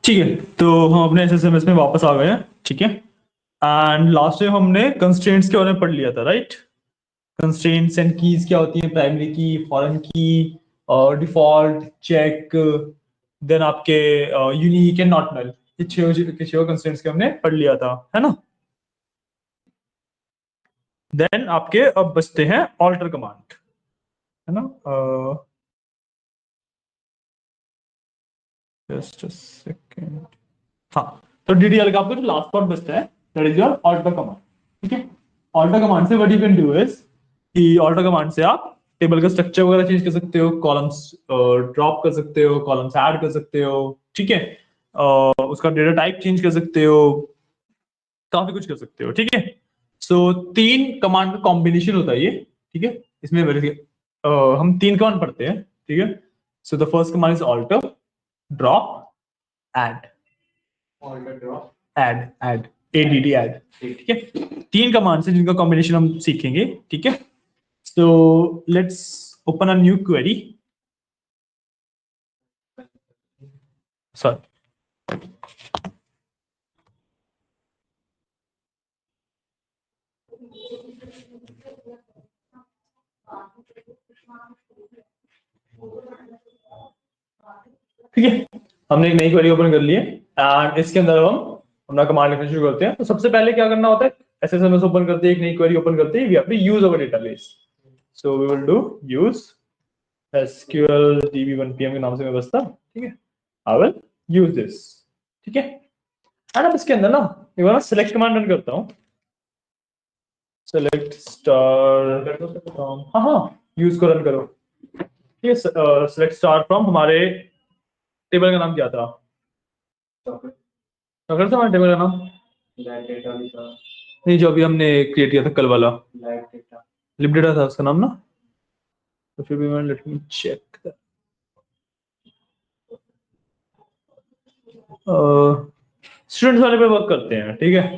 ठीक है, तो हम अपने एसएसएमएस में वापस आ गए हैं। ठीक है, एंड लास्ट टाइम हमने कंस्ट्रेंट्स के बारे में पढ़ लिया था, राइट। कंस्ट्रेंट्स एंड कीज क्या होती हैं, प्राइमरी की, फॉरेन की, और डिफॉल्ट, चेक, देन आपके यूनिक एंड नॉट नल। ये छह कंस्ट्रेंट्स के हमने पढ़ लिया था, है ना। देन आपके अब बचते हैं ऑल्टर कमांड, है ना। Just a second. हाँ, तो डीडीएल का आपको जो लास्ट पार्ट बचता है, that is your alter command. ठीक है, ऑल्टर कमांड से what you can do is कि ऑल्टर कमांड से आप टेबल का स्ट्रक्चर वगैरह चेंज कर सकते हो, कॉलम्स ड्रॉप कर सकते हो, कॉलम्स ऐड कर सकते हो। ठीक है, उसका डेटा टाइप चेंज कर सकते हो, काफी कुछ कर सकते हो। ठीक है, सो तीन कमांड का कॉम्बिनेशन होता है ये। ठीक है, इसमें हम तीन कमांड पढ़ते हैं। ठीक है, so the first command is alter, drop, add. Add add ADD add. ठीक है, तीन कमांड्स हैं जिनका कॉम्बिनेशन हम सीखेंगे। ठीक है, so let's open a new query. Sorry, ठीक है, हमने एक नई क्वेरी ओपन कर ली है एंड इसके अंदर हम अपना कमांड लिखना शुरू करते हैं। तो सबसे पहले क्या करना होता है, एसएसएमएस ओपन करते हैं, एक नई क्वेरी ओपन करते हैं, we have to use our database. So we will do use SQL db1pm के नाम से मैं बसता। ठीक है, आई विल यूज दिस। ठीक है, एंड अब इसके अंदर ना एक बार सेलेक्ट कमांड रन करता हूँ। सेलेक्ट स्टार फ्रॉम, हाँ हाँ, यूज को रन करो। ठीक है, सेलेक्ट स्टार फ्रॉम, हमारे टेबल का नाम क्या था, क्या था हमारे टेबल का नाम, नहीं जो अभी हमने क्रिएट किया था कल वाला, लिब डेटा था उसका नाम ना। तो फिर भी मैं लेट मी चेक, स्टूडेंट्स वाले पे वर्क करते हैं। ठीक है,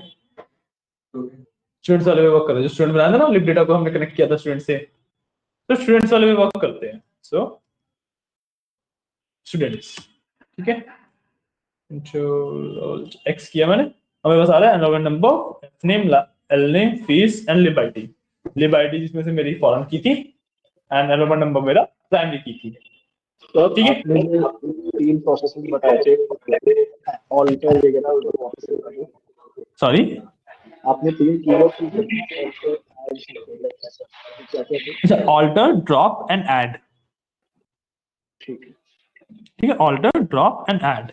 स्टूडेंट्स वाले पे वर्क करते हैं, जो स्टूडेंट बनाया था ना लिब डेटा को, हमने कनेक्ट किया था स्टूडेंट से, तो स्टूडेंट्स वाले पे वर्क करते हैं। सो स्टूडेंट्स, ठीक है, कंट्रोल एक्स किया मैंने, हमें बस आ रहा है enrolment number, name, L name, fees and lib ID. Lib ID जिसमें से मेरी फॉरेन की थी, एंड एनरोलमेंट नंबर मेरा प्राइमरी की थी। तो ठीक आपने है, जो तीन प्रोसेसिंग बताए थे, ऑल्टर वगैरह, उसको वापस से बता दो। सॉरी, आपने तीन कीवर्ड की ऑल्टर, ऐड, क्या क्या थे? अच्छा, ऑल्टर, ड्रॉप एंड ऐड। ठीक है, ठीक है, alter, drop and add.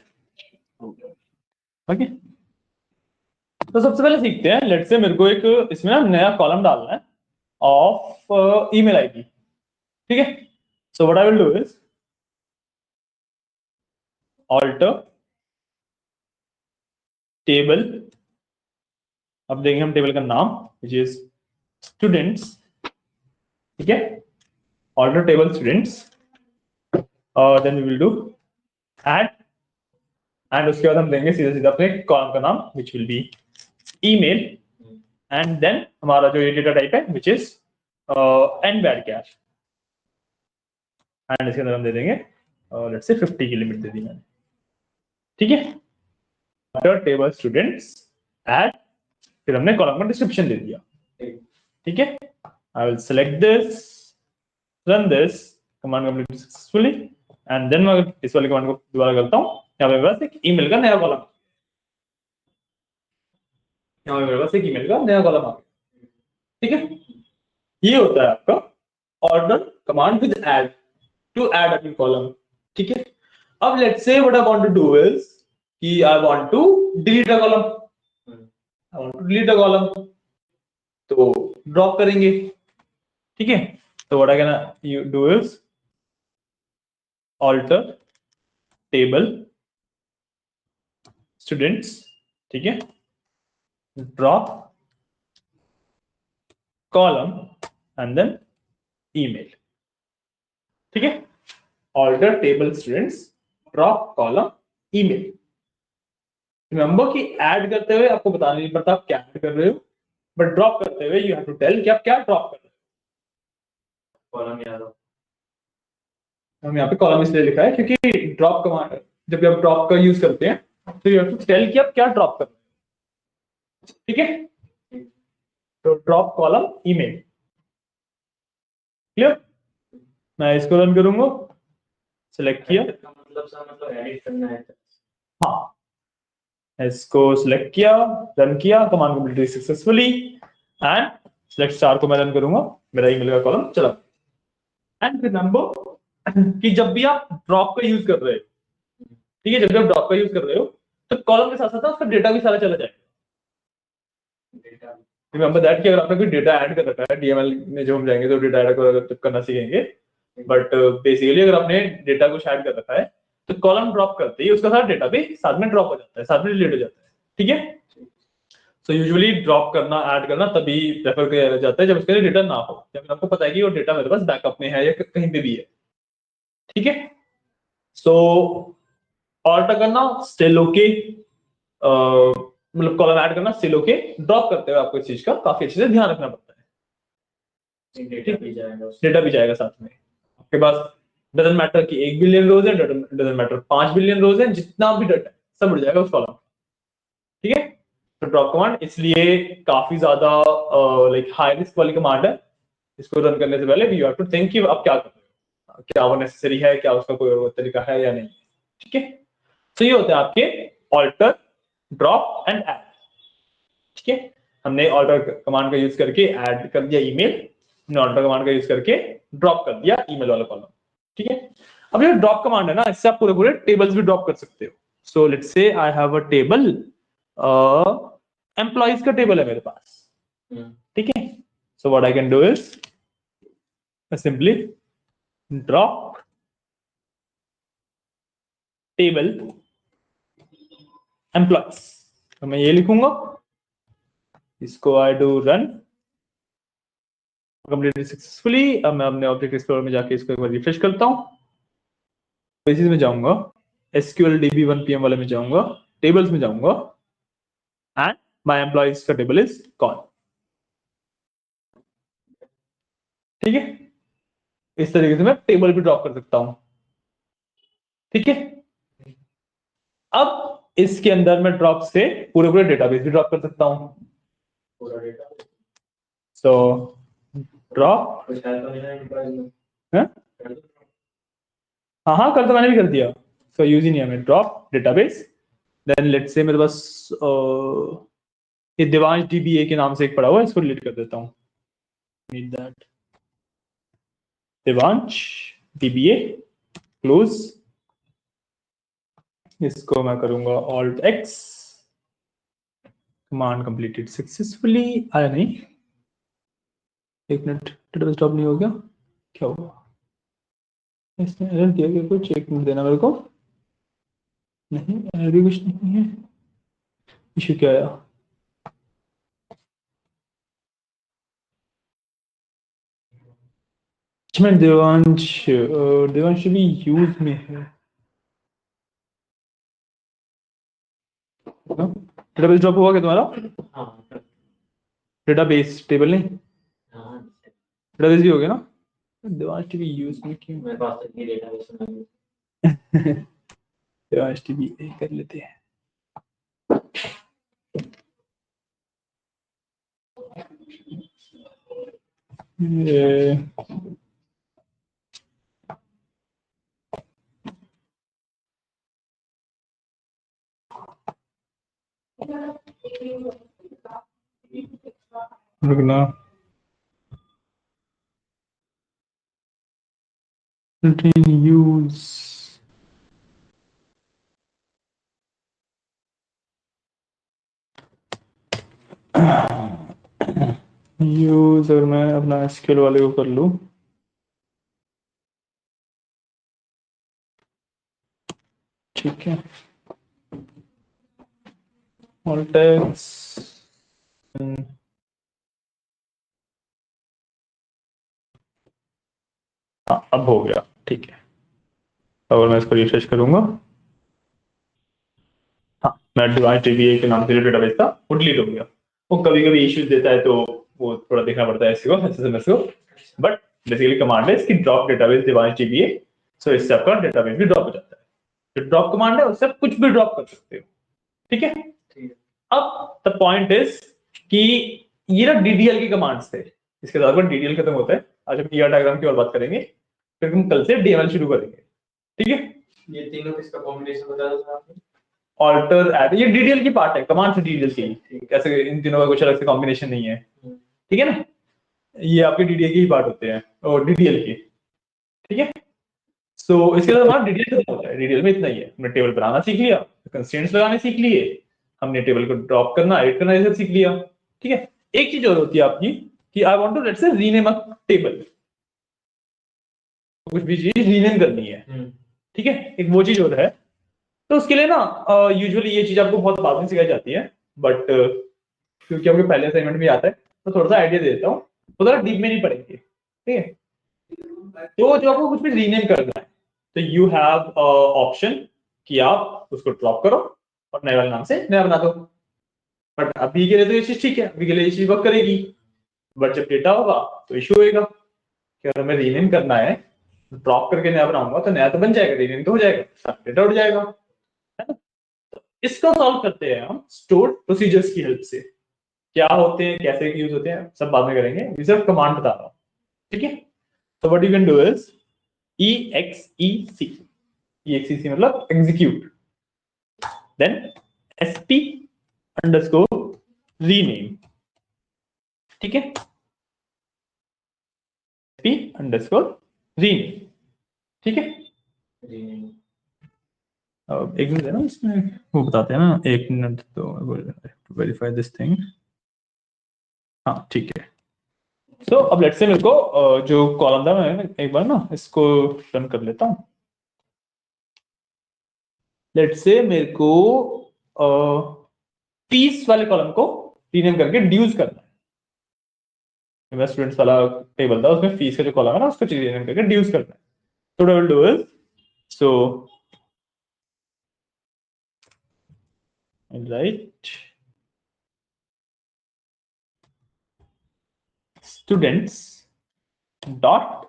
Okay, तो सबसे पहले सीखते हैं। लेट्स से मेरे को एक इसमें ना नया कॉलम डालना है ऑफ ईमेल आईडी। ठीक है, so what I will do is alter table, अब देंगे हम टेबल का नाम विच इज स्टूडेंट्स। ठीक है, ऑल्टर टेबल स्टूडेंट्स, और then we will do add, and उसके बाद हम देंगे सीधा सीधा अपने कॉलम का नाम which will be email, and then हमारा जो ये डेटा टाइप है विच इज एंड वैर कैश, एंड इसके अंदर हम दे देंगे लेट्स से 50 की लिमिट दे दी मैंने। ठीक है, टेबल स्टूडेंट्स ऐड, फिर हमने कॉलम का डिस्क्रिप्शन दे दिया। ठीक है, I will select this, run this, command complete successfully, and then मैं इस वाले कमांड को दोबारा करता हूँ। यहाँ पे मेरे पास एक ईमेल का नया कॉलम, यहाँ पे मेरे पास एक ईमेल का नया कॉलम आ गया। ठीक है, ये होता है आपका order command with add, to add a new column. ठीक है, अब let's say what I want to do is कि I want to delete a column, I want to delete a column, तो ड्रॉप करेंगे। ठीक है, तो what I can you do is alter table students, ठीक है, drop column and then email. ठीक है, alter table students, drop column, email. Remember कि ऐड करते हुए आपको बताना नहीं पड़ता आप क्या ऐड कर रहे हो, बट ड्रॉप करते हुए यू हैव टू टेल कि आप क्या ड्रॉप कर रहे हो। कॉलम याद हो, हम यहाँ पे कॉलम इसलिए लिखा है क्योंकि ड्रॉप कमांड, जब भी आप ड्रॉप का यूज करते हैं तो यू हैव टू टेल कि आप क्या ड्रॉप कर रहे हो, ठीक है। तो ड्रॉप कॉलम ईमेल, क्लियर। मैं इसको रन करूंगा, सिलेक्ट किया, मतलब एडिट करना है। हाँ, इसको सिलेक्ट किया, रन किया, command completed successfully, and select star को मैं रन करूंगा, मेरा ईमेल का कॉलम चला। एंड रिमेंबर कि जब भी आप ड्रॉप का यूज कर रहे हो, ठीक है, जब भी आप ड्रॉप का यूज कर रहे हो तो कॉलम के साथ साथ उसका डेटा भी सारा चला जाएगा। रिमेंबर दैट कि अगर आपने कोई डेटा ऐड कर रखा है, डीएमएल में जो हम जाएंगे तो डेटा ऐड करना सीखेंगे, बट बेसिकली अगर आपने डेटा कुछ ऐड कर रखा है तो कॉलम ड्रॉप करते ही उसका सारा डेटा भी साथ में ड्रॉप हो जाता है, साथ में डिलीट हो जाता है, ठीक है। सो यूजुअली ड्रॉप करना, ऐड करना तभी रेफर किया जाता है जब उसके लिए डेटा ना हो, जब आपको पता है कि वो डेटा मेरे पास बैकअप में है या कहीं पे भी है, ठीक है। सो ऑल्ट करना स्टिल ओके, मतलब कॉलम ऐड करना स्टिल ओके, ड्रॉप करते हुए आपको इस चीज का काफी अच्छे से ध्यान रखना पड़ता है, डेटा भी जाएगा साथ में आपके पास। डजंट मैटर कि 1 बिलियन रोज है, डजंट मैटर 5 बिलियन रोज है, जितना भी डाटा है सब उड़ जाएगा उस कॉलम, ठीक है। तो ड्रॉप कमांड इसलिए काफी ज्यादा लाइक हाई रिस्क वाली कमांड है। इसको रन करने से पहले यू हैव टू थिंक कि आप क्या कर रहे हो, क्या वो नेसेसरी है, क्या उसका कोई और तरीका है या नहीं, ठीक है। तो ये होते हैं आपके ऑल्टर, ड्रॉप एंड ऐड, ठीक है। हमने ऑल्टर कमांड का यूज करके ऐड कर दिया ईमेल, हमने ऑल्टर कमांड का यूज करके ड्रॉप कर दिया ईमेल वाला कॉलम, ठीक है। अब ये ड्रॉप कमांड है ना, इससे आप पूरे पूरे टेबल्स भी ड्रॉप कर सकते हो। So let's say I have a table, employees का टेबल है मेरे पास, ठीक है। So what I can do is simply drop table employees, तो मैं ये लिखूंगा, इसको I do run completed successfully. अब मैं अपने ऑब्जेक्ट एक्सप्लोरर में जाके इसको एक बार रिफ्रेश करता हूं, बेसिस में जाऊंगा, एसक्यूएल डीबी 1 PM वाले में जाऊंगा, टेबल्स में जाऊंगा, एंड माय एम्प्लॉइज का टेबल इज गॉन, ठीक है। इस तरीके से मैं टेबल भी ड्रॉप कर सकता हूं, ठीक है। अब इसके अंदर मैं ड्रॉप से पूरे पूरे डेटाबेस भी ड्रॉप कर सकता हूं, पूरा डेटा सो ड्रॉप, कुछ है तो नहीं ना एंटरप्राइज में। हाँ हाँ कर तो मैंने भी कर दिया, सो यूज ही नहीं है, मैं drop database, then let's say मेरे पास ये देवांश डीबीए के नाम से एक पड़ा हुआ है, इसको डिलीट कर देता हूँ, need that Devansh dBA, close, इसको मैं करूंगा alt x, command completed successfully, आया नहीं, एक मिनट, डेटाबेस ड्रॉप नहीं हो गया, क्या हुआ, इसने एरर दिया क्या कुछ, एक मिनट देना मेरे को, नहीं एरर भी कुछ नहीं है, इशू क्या आया, मैं देवांश, देवांश भी यूज में है, डेटाबेस ड्रॉप हुआ क्या तुम्हारा, हाँ डेटाबेस टेबल नहीं, हाँ डेटाबेस भी हो गया ना, देवांश टीवी यूज में क्यों, मेरे पास तो ये डेटाबेस में देवांश टीवी कर लेते हैं, ये रुकना, यूज यूज, अगर मैं अपना एसक्यूएल वाले को कर लूं, ठीक है, ऑल्टेक्स, हाँ अब हो गया, ठीक है। अगर मैं इसको रिफ्रेश करूंगा, हाँ मैं डिवाइस टीबीए के नाम से जो डेटाबेस था वो डिलीट हो गया। वो कभी कभी इश्यूज देता है तो वो थोड़ा देखना पड़ता है इसको, एसएसएमएस को, बट बेसिकली कमांड है इसकी ड्रॉप डेटाबेस डिवाइस टीबीए, सो इससे आपका डेटाबेस भी ड्रॉप हो जाता है। जो ड्रॉप कमांड है उससे आप कुछ भी ड्रॉप कर सकते हो, ठीक है। अब द पॉइंट इज कि ये ना डीडीएल की कमांड्स थे, इसके साथ में डीडीएल खत्म होता है। आज हम ईआर डायग्राम की और बात करेंगे, फिर हम कल से डीएमएल शुरू करेंगे, ठीक है। ये तीनों किसका कॉम्बिनेशन बता दो आपने? ऑल्टर ऐड, ये डीडीएल की पार्ट है, कमांड से डीडीएल की, कैसे इन तीनों का कुछ अलग से कॉम्बिनेशन नहीं है, ठीक है ना। ये आपके डीडीएल की ही पार्ट होते हैं और डीडीएल की, ठीक है। सो इसके साथ हमारा डीडीएल खत्म होता है। डीडीएल में इतना ही है, हमने टेबल बनाना सीख लिया, कंस्ट्रेंट्स लगाने सीख लिए, हमने टेबल को ड्रॉप करना एडिट करना ये सब सीख लिया, ठीक है। एक चीज और होती है आपकी कि I want to let's say rename a table, कुछ भी चीज रीनेम करनी है, ठीक है, एक वो चीज और है। तो उसके लिए ना यूजुअली ये चीज आपको बहुत बाद में सिखाई जाती है, बट क्योंकि आपके पहले असाइनमेंट में आता है तो थोड़ा सा आइडिया दे देता हूँ, तो थोड़ा डीप में नहीं पढ़ेंगे, ठीक है। तो जो आपको कुछ भी रीनेम करना है तो यू हैव ऑप्शन कि आप उसको ड्रॉप करो और नए वाले नाम से नया बना दो। बट अभी के लिए तो ये चीज ठीक है, अभी के लिए ये चीज वर्क करेगी, बट जब डेटा होगा तो इशू होएगा कि अगर हमें रीनेम करना है, ड्रॉप करके नया बनाऊंगा तो नया तो बन जाएगा, रीनेम तो हो जाएगा, डेटा उड़ जाएगा, है ना। तो इसको सॉल्व करते हैं हम स्टोर्ड प्रोसीजर्स की हेल्प से। क्या होते हैं, कैसे यूज होते हैं, सब बाद में करेंगे, ये सिर्फ कमांड बता रहा हूँ, ठीक है। तो what you can do is EXEC मतलब execute, then SP underscore rename, ठीक है, SP अंडरस्कोर रीनेम, ठीक है। अब एक मिनट है ना, इसमें वो बताते हैं ना, एक मिनट तो वेरीफाई दिस थिंग, हाँ ठीक है। सो अब लेट्स से मेरे को जो कॉलम था मैं एक बार ना इसको रन कर लेता हूँ। लेट्स से मेरे को फीस वाले कॉलम को रीनेम करके ड्यूज करना है। मेरा स्टूडेंट्स वाला टेबल था, उसमें फीस का जो कॉलम है ना उसको रीनेम करके ड्यूज करना है। तो what I will do is, so write students dot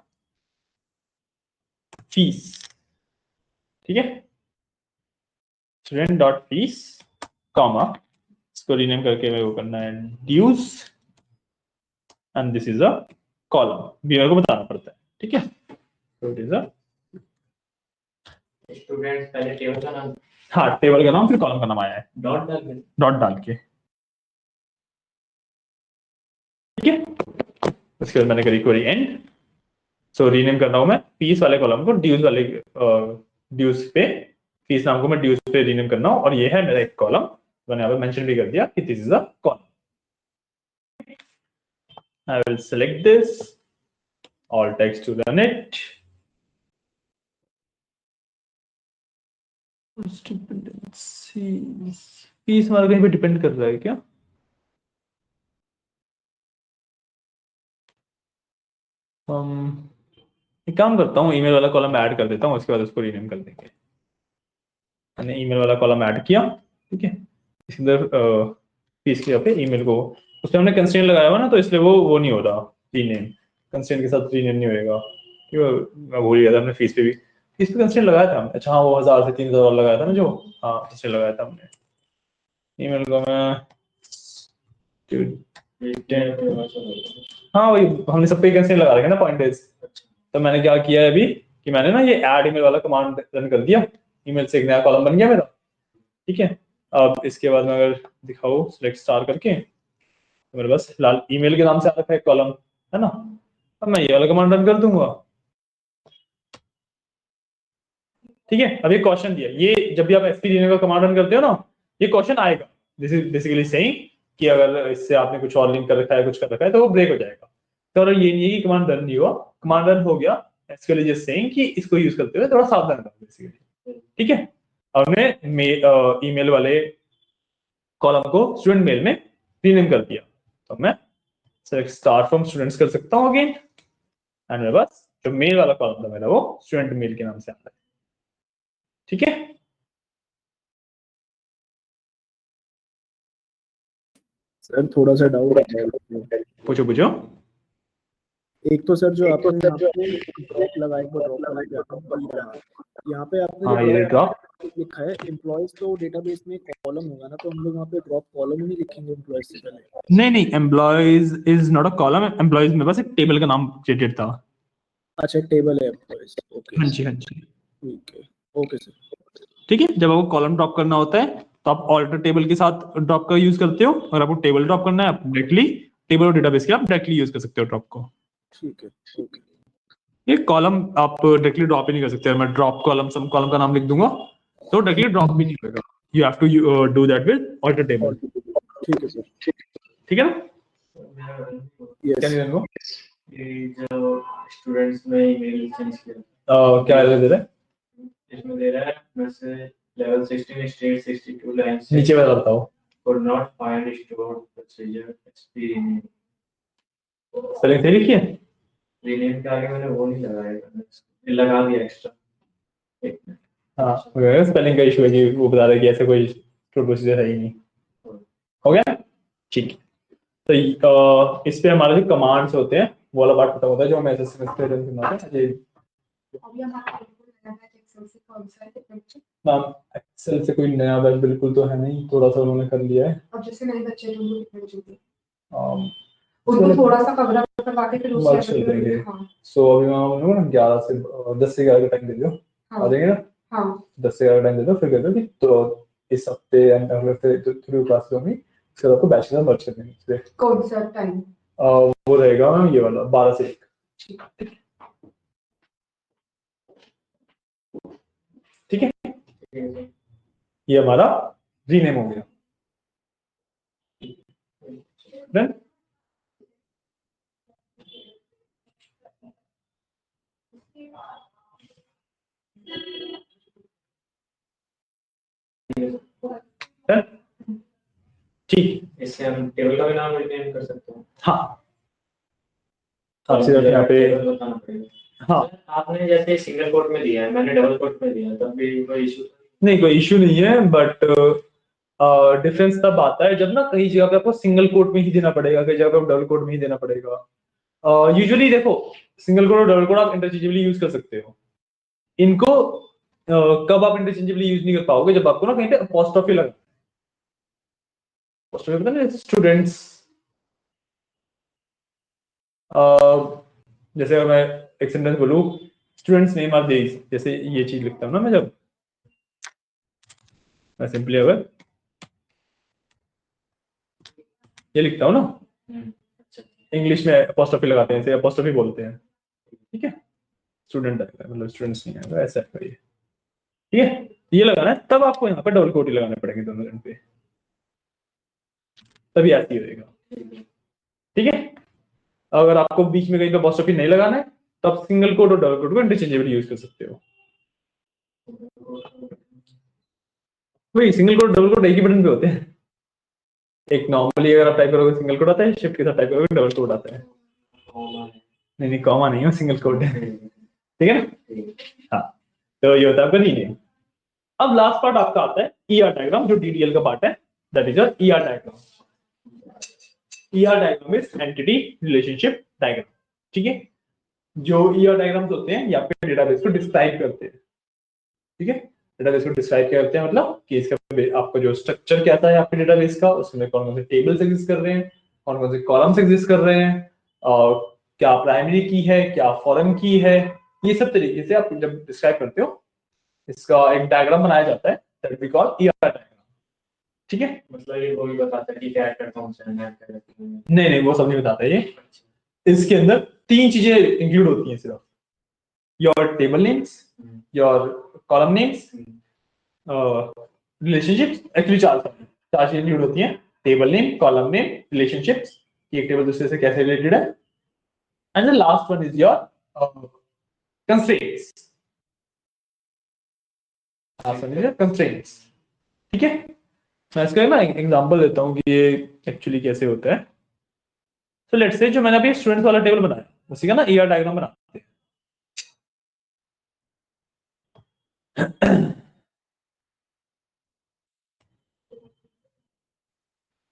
fees, ठीक है, स्टूडेंट डॉट फीस कॉमा, इसको रीनेम करके मेरे को करना है dues and this is a column, भी मेरे को बताना पड़ता है, ठीक है। तो इट इज अ स्टूडेंट्स पहले टेबल का नाम, हाँ टेबल का नाम फिर कॉलम का नाम आया है डॉट डाल के, डॉट डाल के, ठीक है। उसके बाद मैंने करी क्वेरी एंड, सो रीनेम कर रहा हूं मैं फीस वाले कॉलम को ड्यूज वाले ड्यूज पे, फीस नाम को मैं ड्यूज पे रीनेम करना हूं, और ये है मेरा एक कॉलम, मैंने यहाँ पे मेंशन भी कर दिया कि this is a column. I will select this, all text to run it. Fees हमारा कहीं पे डिपेंड कर रहा है क्या? एक काम करता हूँ, ईमेल वाला कॉलम ऐड कर देता हूँ, उसके बाद उसको रीनेम कर देंगे। मैंने ईमेल वाला कॉलम ऐड किया, ठीक है। इसके अंदर फीस के पे ईमेल को उसमें हमने कंस्ट्रेंट लगाया हुआ ना, तो इसलिए वो नहीं हो रहा रीनेम, कंस्ट्रेंट के साथ रीनेम नहीं होएगा, क्यों मैं भूल गया था, हमने फीस पे कंस्ट्रेंट लगाया था। अच्छा हाँ, वो 1000 से 3000 लगाया था ना जो, हाँ उससे लगाया था हमने। ईमेल को मैं हाँ वही हमने सब पे कंस्ट्रेंट लगा रखे ना पॉइंटर्स। तो मैंने क्या किया है अभी कि मैंने ना ये ऐड ईमेल वाला कमांड रन कर दिया, ईमेल से एक नया कॉलम बन गया मेरा, ठीक है। अब इसके बाद मैं अगर दिखाऊं सिलेक्ट स्टार करके, तो मेरे पास फिलहाल ईमेल के नाम से आ रखा है कॉलम, है ना। अब मैं ये वाला कमांड रन कर दूंगा, ठीक है। अब ये क्वेश्चन दिया, ये जब भी आप एसपी रीनेम का कमांड रन करते हो ना, ये क्वेश्चन आएगा, दिस इज बेसिकली सेइंग कि अगर इससे आपने कुछ और लिंक कर रखा है, कुछ कर रखा है, तो वो ब्रेक हो जाएगा। तो अगर ये नहीं है कि कमांड रन नहीं हुआ, कमांड रन हो गया, एसक्यूएल इज जस्ट सेइंग कि इसको यूज करते हुए थोड़ा सावधान रहो बेसिकली, ठीक है। और हमने ईमेल वाले कॉलम को स्टूडेंट मेल में रीनेम कर दिया, तो मैं सेलेक्ट स्टार फ्रॉम स्टूडेंट्स कर सकता हूँ अगेन, एंड मेरे पास जो मेल वाला कॉलम था मेरा वो स्टूडेंट मेल के नाम से आता है, ठीक है। सर थोड़ा सा डाउट है, पूछो पूछो। एक तो सर जो आपने यहाँ पे ड्रॉप लगाए वो ड्रॉप लगा के आपने पी रहा, यहाँ पे आपने हाँ ये ड्रॉप लिखा है एम्प्लॉयज, तो डेटाबेस में कॉलम होगा ना, तो हम लोग वहाँ पे ड्रॉप कॉलम ही नहीं लिखेंगे एम्प्लॉयज से पहले? नहीं नहीं, employees is not a column, employees में बस एक टेबल का नाम क्रिएटेड था। अच्छा, टेबल है एम्प्लॉयज, ओके हाँ जी हाँ जी। ठीक है, ओके सर। ठीक है, जब आपको कॉलम ड्रॉप करना होता है तो आप ऑल्टर टेबल के साथ ड्रॉप का यूज करते हो, और आपको टेबल ड्रॉप करना है आप डायरेक्टली टेबल और डेटाबेस के आप डायरेक्टली यूज कर सकते हो ड्रॉप को। ठीक है, ओके। ये कॉलम आप डायरेक्टली ड्रॉप ही नहीं कर सकते। मैं ड्रॉप कॉलम सम कॉलम का नाम लिख दूंगा तो डायरेक्टली ड्रॉप भी नहीं होगा। You have to do that with alter table. और ठीक है सर। ठीक है ना? क्या यस। नहीं वो ये जो स्टूडेंट्स में ईमेल चेंज किया, क्या दे रहा है? इसमें दे रहा है वैसे लेवल 16 स्टेट 62 लाइंस नीचे मैं बताता हूँ could not find stored procedure XP rename। Spelling सही लिखी है। रीनेम के आगे मैंने वो नहीं लगाया, मैंने लगा दिया एक्स्ट्रा। एक मिनट। हाँ, स्पेलिंग का इशू है कि वो बता रहा है कि ऐसा कोई प्रोसीजर है ही नहीं। हो गया? ठीक है। तो इस पे हमारे जो कमांड्स होते हैं वो वाला पार्ट खत्म होता है जो हम ऐसे समझते हैं। ये अभी हमारा बिल्कुल नया बैच एक्सेल से कौन सा है बच्चे? मैम एक्सेल से कोई नया बैच बिल्कुल तो है नहीं, थोड़ा सा उन्होंने कर लिया है। अब जैसे नए बच्चे हैं उनको कितने बच्चे थे? um, उनको थोड़ा सा कवर अप करवा के फिर उस मर्ज कर लेवल पे देंगे। हाँ सो अभी मैं उनको ना 11 से 10 से 11 का टाइम दे दो, आ हाँ जाएंगे ना? हाँ 10 से 11 टाइम दे दो, फिर कहते हो कि तो इस हफ्ते एंड अगले हफ्ते जो थ्रू क्लास होंगी फिर आपको बैच में मर्ज कर देंगे इसलिए। कौन सा टाइम? वो रहेगा ये वाला 12 से 1। ठीक है, ये हमारा रीनेम हो गया। Done? Done? ठीक, इससे हम टेबल का भी नाम रीनेम कर सकते हैं। हाँ आप सिर्फ यहाँ पे टेबल बताना पड़ेगा। हाँ आपने जैसे सिंगल कोट में दिया है, मैंने डबल कोट में दिया है, तब भी कोई इशू? नहीं, कोई इशू नहीं है, बट डिफरेंस तब आता है जब ना कई जगह पे आपको सिंगल कोट में ही देना पड़ेगा, कई जगह पे डबल कोट में ही देना पड़ेगा। यूजुअली देखो, सिंगल कोट और डबल कोट आप इंटरचेंजेबली यूज कर सकते हो। इनको कब आप इंटरचेंजेबली यूज नहीं कर पाओगे, जब आपको ना कहीं पे अपॉस्ट्रोफी लगा। अपॉस्ट्रोफी पता है, स्टूडेंट्स, जैसे अगर मैं एक सेंटेंस बोलूं स्टूडेंट्स नेम आर दीज, जैसे ये चीज लिखता हूं ना मैं, जब मैं सिंपली अगर ये लिखता हूं ना, इंग्लिश में अपॉस्ट्रोफी लगाते हैं, इसे अपॉस्ट्रोफी बोलते हैं। ठीक है, स्टूडेंट मतलब स्टूडेंट्स नहीं है, ऐसा है ये। ठीक है, ये लगाना है, तब आपको यहाँ पे डबल कोट ही लगाने पड़ेंगे दोनों एंड पे, तभी आती रहेगा। ठीक है, अगर आपको बीच में कहीं पे अपॉस्ट्रोफी नहीं लगाना है तो आप सिंगल कोट और डबल कोट को इंटरचेंजेबली यूज कर सकते हो। वही सिंगल कोट डबल कोट एक ही बटन पे होते हैं। एक नॉर्मली अगर आप टाइप करोगे सिंगल कोट आता है, शिफ्ट के साथ टाइप करोगे डबल कोट आता है। नहीं नहीं, कॉमा नहीं है, सिंगल कोट है। ठीक है ना? हाँ, तो ये होता है आपका रीनेम। अब लास्ट पार्ट आपका आता है ईआर डायग्राम, जो डीडीएल का पार्ट है, that is your ER diagram. ER diagram is entity relationship diagram. ठीक है, जो ईआर डायग्राम्स होते हैं या फिर डेटाबेस को डिस्क्राइब करते हैं। ठीक है, डेटाबेस को डिस्क्राइब क्या करते हैं, मतलब कि इसका आपका जो स्ट्रक्चर क्या था आपके डेटाबेस का, उसमें कौन कौन से टेबल्स एग्जिस्ट कर रहे हैं, कौन कौन से कॉलम्स एग्जिस्ट कर रहे हैं, और क्या प्राइमरी की है, क्या फॉरेन की है, ये सब तरीके से आप जब डिस्क्राइब करते हो इसका एक डायग्राम बनाया जाता है, that we call ER diagram. ठीक है, मतलब ये वो भी बताता है कि क्या ऐड करता हूँ नहीं नहीं वो सब नहीं बताता ये। इसके अंदर 3 चीजें इंक्लूड होती हैं सिर्फ, your table names, your column names, relationships. Actually 4 चीजें इंक्लूड होती हैं, table name, column name, relationships, एक टेबल दूसरे से कैसे रिलेटेड है, and the last one is your constraints. Constraints. ठीक है, मैं इसका ना एग्जांपल देता हूँ कि ये एक्चुअली कैसे होता है। तो लेट्स से जो मैंने अभी स्टूडेंट्स वाला टेबल बनाया, उसी का ना ईआर डायग्राम बनाते हैं।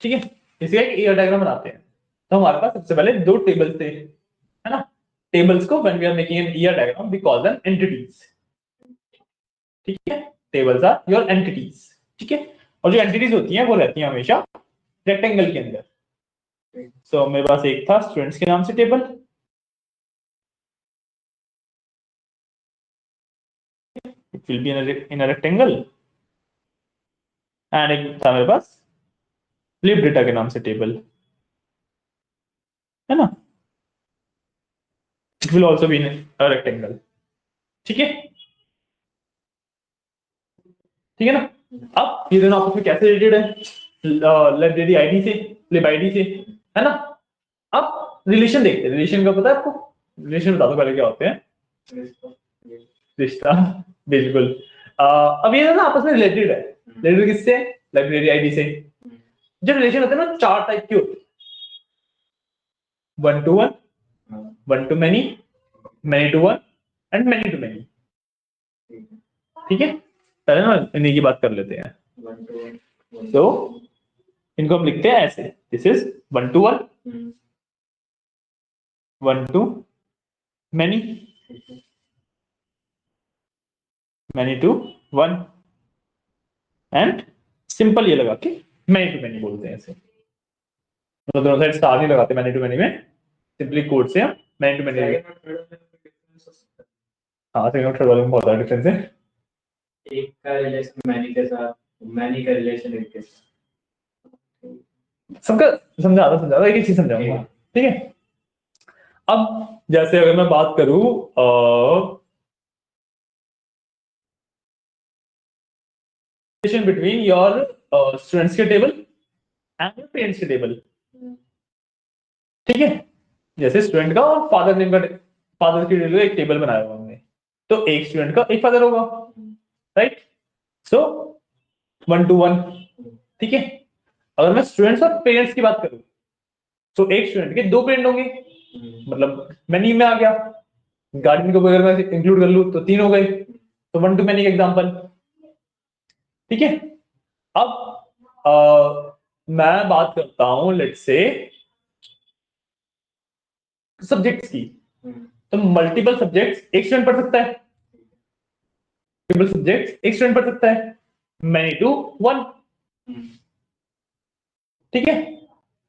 ठीक है, इसी का एक ईआर डायग्राम बनाते हैं। तो हमारे पास सबसे पहले 2 टेबल्स थे, है ना? टेबल्स को when we are making an ER diagram we call them entities. ठीक है, टेबल्स आर योर एंटिटीज, ठीक है। और जो एंटिटीज होती हैं वो रहती हैं हमेशा रेक्टेंगल के अंदर। सो मेरे पास एक था स्टूडेंट्स के नाम से table, it will be in a rectangle, and एक था मेरे पास लिव डेटा के नाम से टेबल, है ना, it will also be in a rectangle, ठीक है, ठीक है ना। अब ये दोनों आपस में कैसे रिलेटेड है, लाइब्रेरी आईडी से, लिब आईडी से, है ना। अब रिलेशन देखते हैं, रिलेशन का पता है आपको, रिलेशन बता दो पहले क्या होते हैं। रिश्ता, बिल्कुल। अब ये ना आपस में रिलेटेड है, रिलेटेड किससे, लाइब्रेरी आईडी से। जो रिलेशन होते हैं ना चार टाइप के होते हैं, 1 to 1, 1 to many, many to 1 and many to many, ठीक है। पहले ना इन्हीं की बात कर लेते हैं। तो इनको हम लिखते हैं ऐसे, this is 1 to 1, 1 to many, many to 1 and simple ये लगा के many to many बोलते हैं ऐसे, मतलब दोनों साइड स्टार नहीं लगाते many to many में, सिंपली कोड से हम many to many। हाँ, सेकंड और थर्ड वाले में बहुत बड़ा डिफरेंस है। एक का रिलेशन मैनी के साथ, मैनी का रिलेशन एक के साथ, सबका समझा दो, एक ही चीज समझाऊंगा, ठीक है। अब जैसे अगर मैं बात करूं रिलेशन बिटवीन योर स्टूडेंट्स के टेबल एंड योर पेरेंट्स के टेबल, ठीक है। जैसे स्टूडेंट का और फादर नेम का, फादर के लिए एक टेबल बनाया हुआ हमने, तो एक स्टूडेंट का एक फादर होगा, राइट। सो 1 to 1, ठीक है। अगर मैं स्टूडेंट्स और पेरेंट्स की बात करूं तो एक स्टूडेंट के 2 पेरेंट होंगे, मतलब मैनी में आ गया, गार्डियन को अगर मैं इंक्लूड कर लूं तो 3 हो गए, तो 1 to many का एग्जांपल, ठीक है। अब मैं बात करता हूं लेट्स से सब्जेक्ट्स की, तो मल्टीपल सब्जेक्ट्स एक स्टूडेंट पढ़ सकता है, मल्टीपल सब्जेक्ट्स एक स्टूडेंट पढ़ सकता है, many to 1, ठीक है।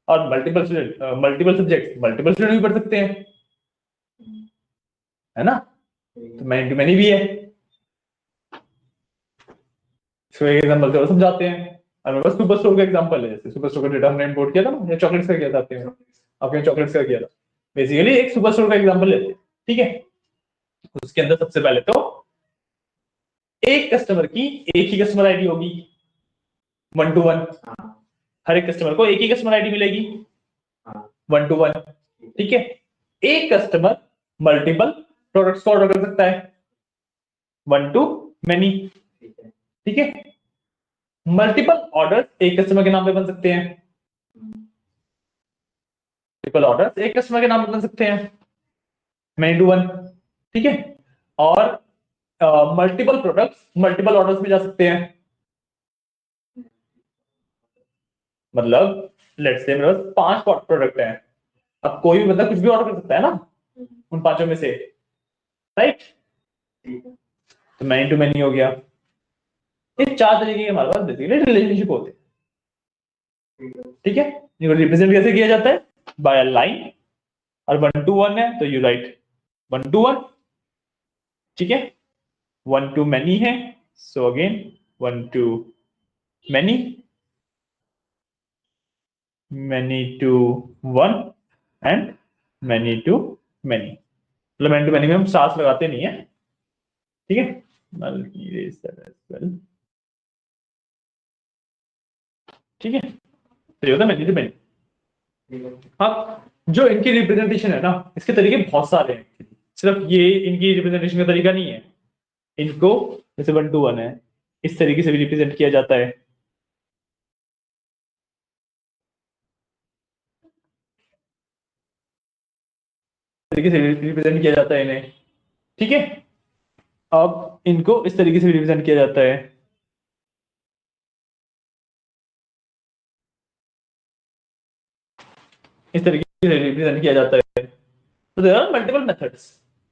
और मल्टीपल सब्जेक्ट्स मल्टीपल स्टूडेंट भी पढ़ सकते हैं, है ना, तो many to many भी है। इसको एक एग्जांपल से और समझाते हैं। और मेरे पास सुपर स्टोर का एग्जांपल है, जैसे सुपर स्टोर का डेटा हमने इंपोर्ट किया था ना, या चॉकलेट्स का किया था आपके चॉकलेट्स का किया था, बेसिकली एक सुपर स्टोर का एग्जांपल लेते हैं, ठीक है। उसके अंदर सबसे पहले तो एक कस्टमर की एक ही कस्टमर आईडी होगी, 1 to 1, हर एक कस्टमर को एक ही कस्टमर आईडी मिलेगी, 1 to 1, ठीक है। एक कस्टमर मल्टीपल प्रोडक्ट्स को ऑर्डर कर सकता है, 1 to many, ठीक है। मल्टीपल ऑर्डर्स एक कस्टमर के नाम पे बन सकते हैं, मल्टीपल ऑर्डर्स एक कस्टमर के नाम पे बन सकते हैं, many to 1, ठीक है। और मल्टीपल प्रोडक्ट्स मल्टीपल ऑर्डर्स में जा सकते हैं, मतलब लेट्स से मेरे पास 5 प्रोडक्ट हैं, अब कोई भी बंदा कुछ भी ऑर्डर कर सकता है ना उन 5 में से, राइट। तो many to many हो गया। ये 4 तरीके के हमारे पास बेसिकली रिलेशनशिप होते हैं, ठीक है। इनको रिप्रेजेंट कैसे किया जाता है, बाय अ लाइन, और 1 to 1 है तो यू राइट 1 to 1, ठीक है। 1 to many है, so again 1 to many, many to 1 and many to many, मतलब many to many में हम स्टार्स लगाते नहीं है, ठीक है। ठीक है, तो ये होता है many to many। अब जो इनकी रिप्रेजेंटेशन है ना, इसके तरीके बहुत सारे हैं, सिर्फ ये इनकी रिप्रेजेंटेशन का तरीका नहीं है। इनको जैसे 1 to 1 है, इस तरीके से भी रिप्रेजेंट किया जाता है, तरीके से रिप्रेजेंट किया जाता है इन्हें, ठीक है। अब इनको इस तरीके से रिप्रेजेंट किया जाता है, इस तरीके से रिप्रेजेंट किया जाता है। तो देयर आर मल्टीपल मेथड्स।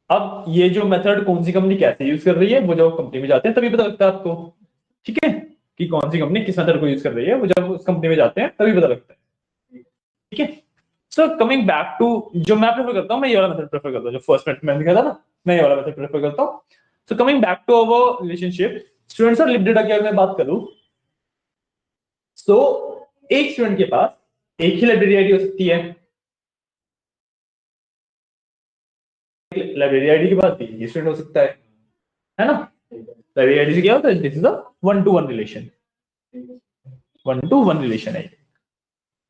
अब ये जो मेथड कौन सी कंपनी कैसे यूज कर रही है, वो जो कंपनी में जाते हैं तभी पता लगता है आपको। ठीक है, कि कौन सी कंपनी किस मेथड को यूज कर रही है, वो जब उस कंपनी में जाते हैं तभी पता लगता है। ठीक है, सो कमिंग बैक टू, जो मैं प्रेफर करता हूँ, मैं ये वाला मेथड प्रेफर करता हूँ, जो फर्स्ट मेथड मैंने कहा था ना, मैं ये वाला मेथड प्रेफर करता हूँ। So coming back to our relationship students और लिप डेटा की अगर मैं बात करूं, सो एक स्टूडेंट के पास एक ही लाइब्रेरी आईडी हो सकती है, लाइब्रेरी आईडी के बाद ये स्टूडेंट हो सकता है ना। लाइब्रेरी आईडी से क्या होता है, this is a one to one relation, one to one relation है,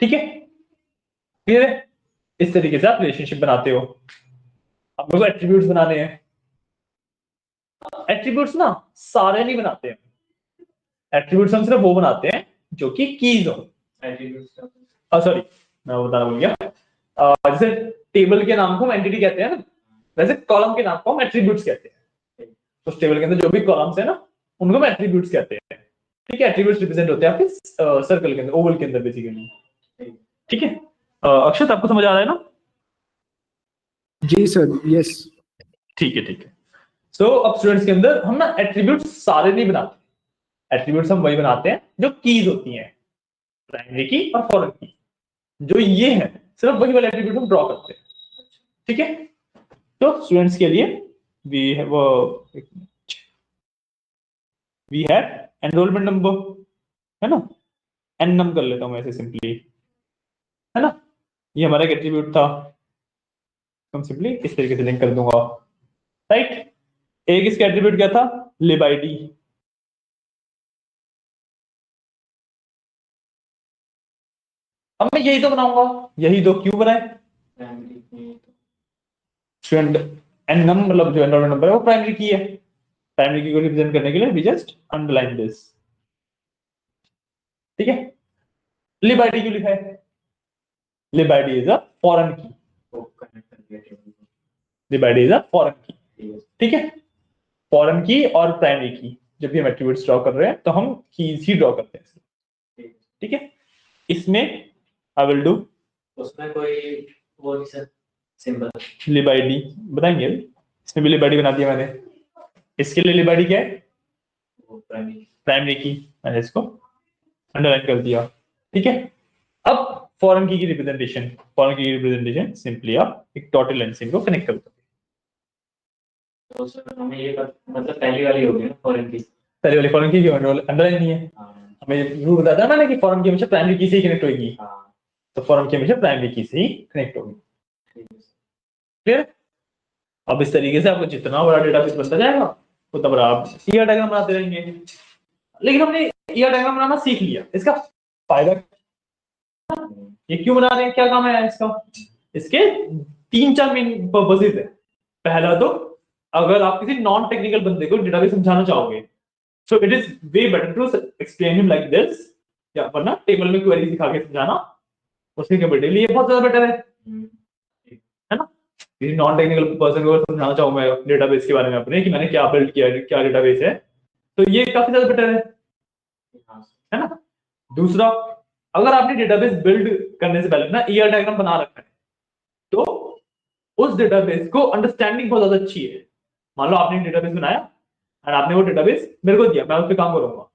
ठीक है, क्लियर है। इस तरीके से आप रिलेशनशिप बनाते हो। आप लोगों को एट्रीब्यूट्स बनाने हैं, एट्रीब्यूट्स ना सारे नहीं बनाते हैं, एट्रीब्यूट्स हम सिर्फ वो बनाते हैं जो कि कीज हो। सॉरी, मैं वो बताना भूल गया। जैसे टेबल के नाम को हम एंटिटी कहते हैं ना, वैसे कॉलम के नाम को हम एट्रीब्यूट्स कहते हैं। उस टेबल के अंदर जो भी कॉलम्स है ना, उनको हम एट्रीब्यूट्स कहते हैं। ठीक है, एट्रीब्यूट्स रिप्रेजेंट होते हैं आपके सर्कल के अंदर, ओवल के अंदर बेसिकली। ठीक है, अक्षत आपको समझ आ रहा है ना? जी सर, यस। ठीक है, ठीक है। सो अब स्टूडेंट्स के अंदर हम ना एट्रीब्यूट्स सारे नहीं बनाते, एट्रीब्यूट्स हम वही बनाते हैं जो कीज होती हैं, प्राइमरी की और फॉरेन की, जो ये है सिर्फ वही वाले एट्रीब्यूट हम ड्रॉ करते हैं। ठीक है, तो स्टूडेंट्स के लिए वी हैव एनरोलमेंट नंबर, है ना, एन नम कर लेता हूं मैं ऐसे सिंपली, है ना, ये हमारा एक एट्रीब्यूट था, हम सिंपली इस तरीके से लिंक कर दूंगा, राइट। एक इसका एट्रीब्यूट क्या था, लिब आईडी, अब मैं यही तो बनाऊंगा, यही दो क्यों बनाए, स्टूडेंट एन नम मतलब जो एनरोलमेंट नंबर है वो प्राइमरी की है, प्राइमरी की को रिप्रेजेंट करने के लिए वी जस्ट अंडरलाइन दिस। ठीक है, लिब आईडी क्यों लिखा है, लिब आईडी इज अ फॉरेन की, लिब आईडी इज अ फॉरेन की। ठीक है, फॉरेन की और प्राइमरी की जब भी हम एट्रीब्यूट्स ड्रॉ कर रहे हैं तो हम कीज ही ड्रॉ करते हैं। ठीक है, इसमें आई विल डू, उसमें कोई वो नहीं सर, सिंबल लिब आईडी बताएंगे, इसमें भी लिब आईडी बना दिया मैंने, इसके लिए लिब आईडी क्या है, प्राइमरी की, मैंने इसको अंडरलाइन कर दिया। ठीक है, अब फॉरेन की रिप्रेजेंटेशन, फॉरेन की रिप्रेजेंटेशन सिंपली आप एक डॉटेड लाइन से इनको कनेक्ट कर दो। तो सर हमें ये मतलब पहली वाली होगी ना फॉरेन की, पहले वाली फॉरेन की अंडरलाइन नहीं है, हमें रूल बताया था मैंने कि फॉरेन की हमेशा प्राइमरी की से ही कनेक्ट होगी, तो फॉरेन की हमेशा प्राइमरी की से ही कनेक्ट होगी। क्लियर? अब इस तरीके से आपको जितना बड़ा डेटाबेस बनता जाएगा उतना बड़ा आप ईआर डायग्राम बनाते रहेंगे। लेकिन हमने ईआर डायग्राम बनाना सीख लिया, इसका फायदा ये क्यों बना रहे हैं, क्या काम है इसका, इसके 3-4 मेन पर्पसेस है। पहला तो अगर आप किसी नॉन टेक्निकल बंदे को डेटाबेस समझाना चाहोगे, so it is way better to explain him like this, या वरना टेबल में क्वेरी दिखा के समझाना उसके कंपैरेटिवली ये बहुत ज्यादा बेटर है ना। किसी नॉन टेक्निकल पर्सन को समझाना चाहूँ मैं डेटाबेस के बारे में अपने, कि मैंने क्या बिल्ड किया है, क्या डेटाबेस है, तो ये काफी ज्यादा बेटर है ना। दूसरा, अगर आपने डेटाबेस बिल्ड करने से पहले ना ईआर डायग्राम बना रखा है, तो उस डेटाबेस को अंडरस्टैंडिंग बहुत ज्यादा अच्छी है। मान लो आपने डेटाबेस बनाया और आपने वो डेटाबेस मेरे को दिया, मैं उस पर काम करूंगा।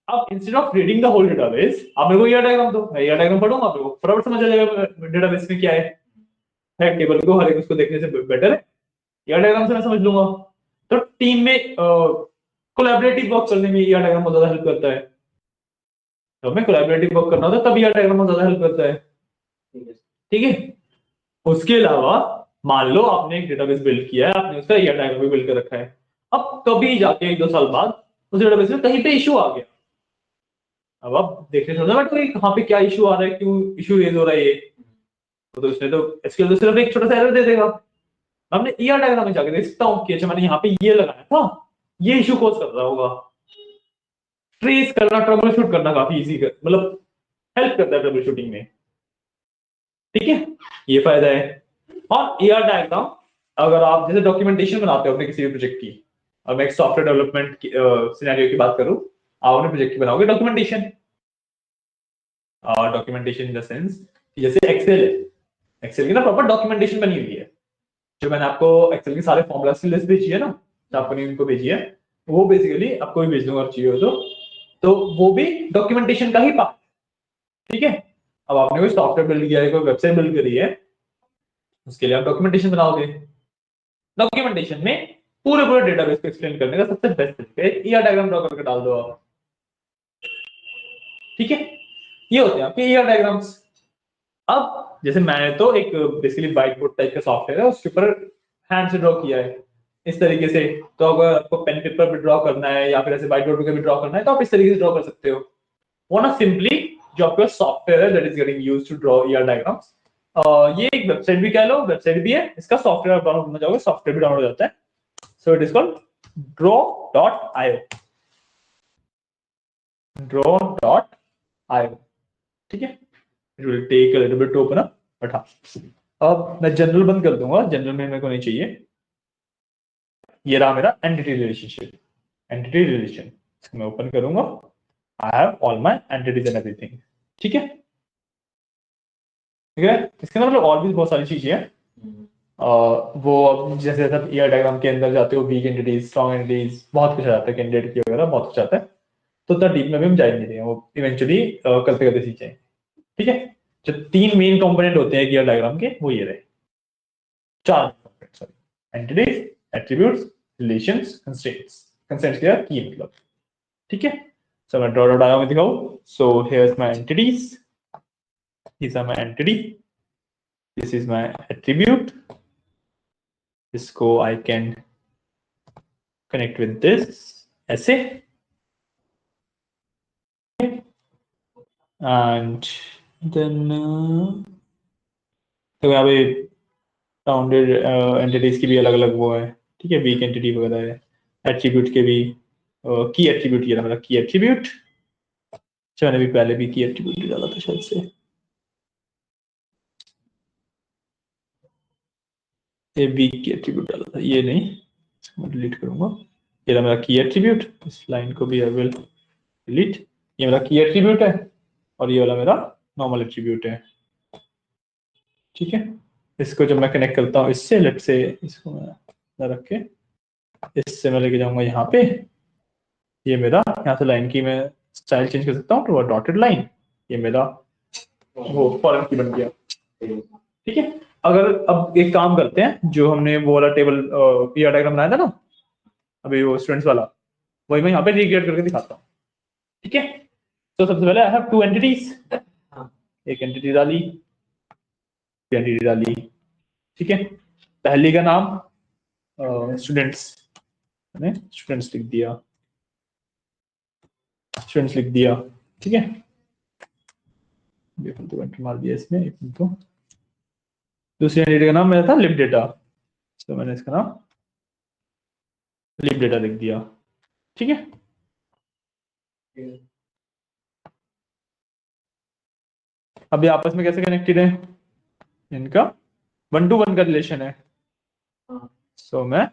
अब instead of reading the whole database आप मेरे को ईआर डायग्राम दो, मैं ईआर डायग्राम पढ़ूंगा, आपको फटाफट समझ आ जाएगा डेटाबेस में क्या है टेबल को हर एक उसको देखने से बेटर है ईआर डायग्राम से मैं समझ लूंगा। तो टीम में कोलैबोरेटिव वर्क करने में ईआर डायग्राम बहुत ज्यादा हेल्प करता है, तो हमें कोलैबोरेटिव वर्क करना होता है तब ईआर डायग्राम बहुत ज्यादा हेल्प करता है। ठीक है, उसके अलावा मान लो आपने एक डेटाबेस बिल्ड किया है, आपने उसका ईआर डायग्राम भी बिल्ड कर रखा है, अब कभी जाके 1-2 साल बाद उस डेटाबेस में कहीं पे इशू आ गया, अब आप देखने थोड़ा बट कहाँ पे क्या इशू आ रहा है, क्यों इशू रेज हो रहा है, ये तो इसने तो एसक्यूएल तो सिर्फ एक छोटा सा एरर दे देगा। हमने ईआर डायग्राम में जाके देख सकता हूँ कि अच्छा मैंने यहाँ पे ये लगाया था, ये इशू कॉज कर रहा होगा, ट्रेस करना, ट्रबल शूट करना काफी इजी मतलब हेल्प करता है ट्रबल शूटिंग में। ठीक है, ये फायदा है। और ईआर डायग्राम अगर आप जैसे डॉक्यूमेंटेशन बनाते हो अपने किसी भी प्रोजेक्ट की, और मैं एक सॉफ्टवेयर डेवलपमेंट सिनेरियो की बात करूं, आप अपने प्रोजेक्ट की बनाओगे डॉक्यूमेंटेशन, और डॉक्यूमेंटेशन इन द सेंस जैसे एक्सेल है, एक्सेल की ना प्रॉपर डॉक्यूमेंटेशन बनी हुई है, जो मैंने आपको एक्सेल के सारे फॉर्मूलास की लिस्ट भेजी है ना, तो आपने उनको भेजी है, वो बेसिकली आपको भी भेज दूंगा चाहिए हो तो, तो वो भी डॉक्यूमेंटेशन का ही पार्ट, ठीक है। अब आपने कोई सॉफ्टवेयर बिल्ड किया है, कोई वेबसाइट बिल्ड करी है, उसके लिए आप डॉक्यूमेंटेशन बनाओगे। डॉक्यूमेंटेशन में पूरे पूरे डेटाबेस को एक्सप्लेन करने का सबसे बेस्ट तरीका है ईआर डायग्राम ड्रॉ करके डाल दो आप, ठीक है। ये होते हैं आपके ईआर डायग्राम्स। अब जैसे मैंने तो एक बेसिकली व्हाइट बोर्ड टाइप का सॉफ्टवेयर है, उसके ऊपर हैंड से ड्रॉ किया है इस तरीके से। तो अगर आपको पेन पेपर पे ड्रॉ करना है या फिर ऐसे व्हाइट बोर्ड पे भी ड्रॉ करना है तो आप इस तरीके से ड्रॉ कर सकते हो। वो ना सिंपली जो आपका सॉफ्टवेयर है that is getting used to draw ER diagrams, ये एक वेबसाइट भी कह लो, वेबसाइट भी है, इसका सॉफ्टवेयर डाउनलोड करना चाहोगे सॉफ्टवेयर भी डाउनलोड हो जाता है। सो it is called draw.io, draw.io, ठीक है। It will take a little bit to open up, but हाँ। अब मैं जनरल बंद कर दूंगा, जनरल में मेरे को नहीं चाहिए। ये रहा मेरा एंटिटी रिलेशनशिप, एंटिटी रिलेशन, मैं ओपन करूंगा, I have all my entities and everything, ठीक है। ठीक है, इसके अंदर मतलब और भी बहुत सारी चीजें हैं। वो अब जैसे आप ईआर डायग्राम के अंदर जाते हो, वीक एंटिटीज, स्ट्रॉन्ग एंटिटीज, बहुत कुछ आता है, कैंडिडेट की वगैरह बहुत कुछ आता है। तो उतना डीप में भी हम जा नहीं रहे हैं, वो इवेंचुअली करते करते सीखें, ठीक है। जो 3 मेन कंपोनेंट होते हैं ईआर डायग्राम के, वो ये रहे, 4 sorry, entities, attributes, relations, constraints. Constraints क्या की मतलब, ठीक है। सो मैं ड्रॉ डायग्राम में दिखाऊं, so here is my entities, these are my entity, this is my attribute, इसको I can connect with this ऐसे, and then तो यहाँ पे बाउंडेड एंटिटीज की भी अलग अलग वो है, ठीक है, वीक एंटिटी वगैरह है। एट्रीब्यूट के भी की एट्रीब्यूट, ये मतलब की एट्रीब्यूट, मैंने भी पहले भी की एट्रीब्यूट डाला था शायद से, ये वीक की एट्रीब्यूट डाला था, ये नहीं, मैं डिलीट करूंगा। ये रहा मेरा की एट्रीब्यूट, इस लाइन को भी आई विल डिलीट। ये मेरा की एट्रीब्यूट है और ये वाला मेरा नॉर्मल एट्रीब्यूट है, ठीक है। इसको जब मैं कनेक्ट करता हूँ इससे, लेट से इसको मैं रख के इससे मैं लेके जाऊंगा यहाँ पे, ये मेरा यहाँ से लाइन की मैं स्टाइल चेंज कर सकता हूँ टू डॉटेड लाइन, ये मेरा वो फॉरेन की बन गया, ठीक है। अगर अब एक काम करते हैं, जो हमने वो वाला टेबल ईआर डायग्राम बनाया था ना अभी, वो स्टूडेंट्स वाला, वही मैं यहाँ पे रिक्रिएट करके दिखाता हूँ, ठीक है। तो सबसे पहले आई हैव 2 एंटिटीज, एक एंटिटी डाली, एंटिटी डाली, ठीक है। पहली का नाम स्टूडेंट्स, मैंने स्टूडेंट्स लिख दिया, स्टूडेंट्स लिख दिया, ठीक है। तो एंटर मार दिया इसमें, तो दूसरी एंटिटी का नाम मेरा था लिब डेटा, तो मैंने इसका नाम लिब डेटा लिख दिया, ठीक है। अभी आपस में कैसे कनेक्टेड है, इनका 1 to 1 का रिलेशन है। सो मैं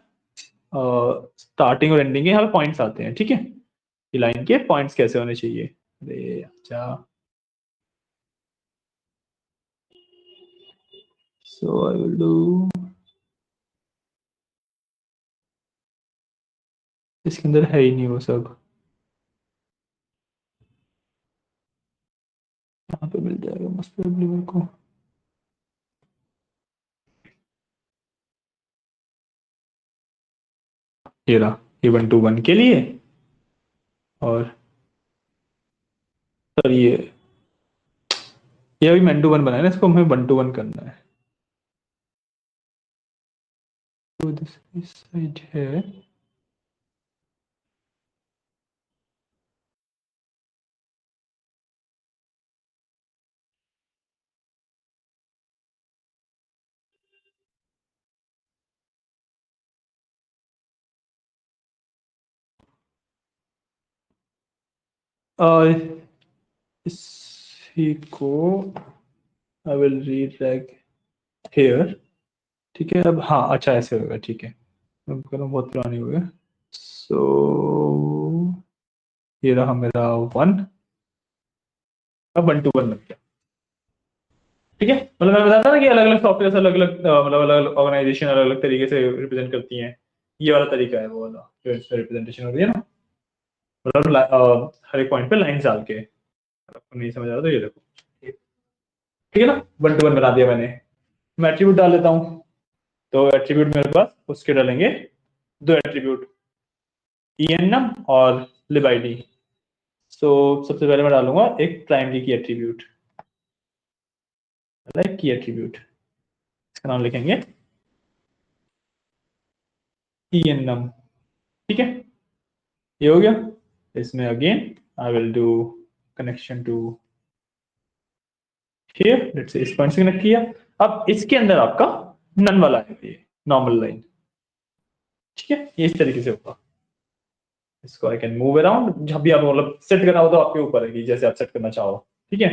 स्टार्टिंग और एंडिंग के यहाँ पे पॉइंट्स आते हैं, ठीक है। ये लाइन के पॉइंट्स कैसे होने चाहिए, अरे अच्छा, सो आई विल डू, इसके अंदर है ही नहीं वो सब, यहाँ पे मिल जाएगा मोस्ट प्रोबेबली मेरे को। ये रहा, ये 1 to 1 के लिए, और सर ये अभी 1 to 1 बनाया ना, इसको हमें 1 to 1 करना है। तो दिस साइड है, और इसी को आई विल रीड्रैग हियर, ठीक है। अब हाँ अच्छा ऐसे होगा, ठीक है, अब कलम बहुत पुरानी हो गई। सो ये रहा मेरा 1, अब 1 to 1 बन गया, ठीक है। मतलब मैं बताता ना कि अलग अलग सॉफ्टवेयर अलग अलग मतलब अलग अलग ऑर्गेनाइजेशन अलग अलग तरीके से रिप्रेजेंट करती हैं, ये वाला तरीका है वो वाला जो इसमें रिप्रेजेंटेशन हो रही है ना। मतलब हर एक पॉइंट पे लाइन डाल के, आपको नहीं समझ आ रहा तो ये देखो, ठीक है ना, 1 to 1 बना दिया मैंने। मैं एट्रीब्यूट डाल लेता हूँ, तो एट्रीब्यूट मेरे पास उसके डालेंगे 2 एट्रीब्यूट, enum और libid। सो सबसे पहले मैं डालूंगा एक प्राइमरी की एट्रीब्यूट, की एट्रीब्यूट, इसका नाम लिखेंगे enum, ठीक है, ये हो गया। इसमें again I will do connection to here, let's say इस पॉइंट से कनेक्ट किया। अब इसके अंदर आपका नन वाला है, ये नॉर्मल लाइन, ठीक है, ये इस तरीके से होगा। इसको आई कैन मूव अराउंड, जब भी आप मतलब सेट करना हो तो आपके ऊपर है कि जैसे आप सेट करना चाहो, ठीक है।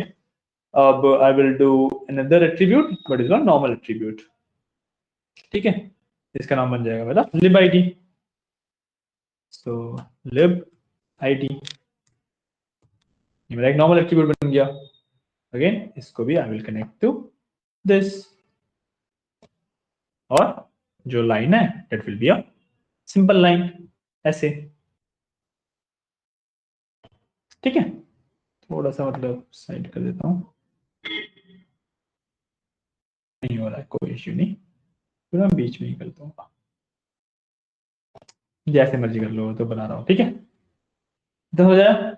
अब आई will do another attribute but is not normal attribute, ठीक है, इसका नाम बन जाएगा मेरा lib id। सो lib id, ये मेरा एक नॉर्मल एट्रीब्यूट बन गया। अगेन इसको भी I will connect to this, और जो लाइन है that will be a simple line, ऐसे, ठीक है। थोड़ा सा मतलब साइड कर देता हूँ, नहीं हो रहा है, कोई इश्यू नहीं, फिर मैं बीच में ही करता हूँ, जैसे मर्जी कर लो, तो बना रहा हूँ, ठीक है, तो हो जाए।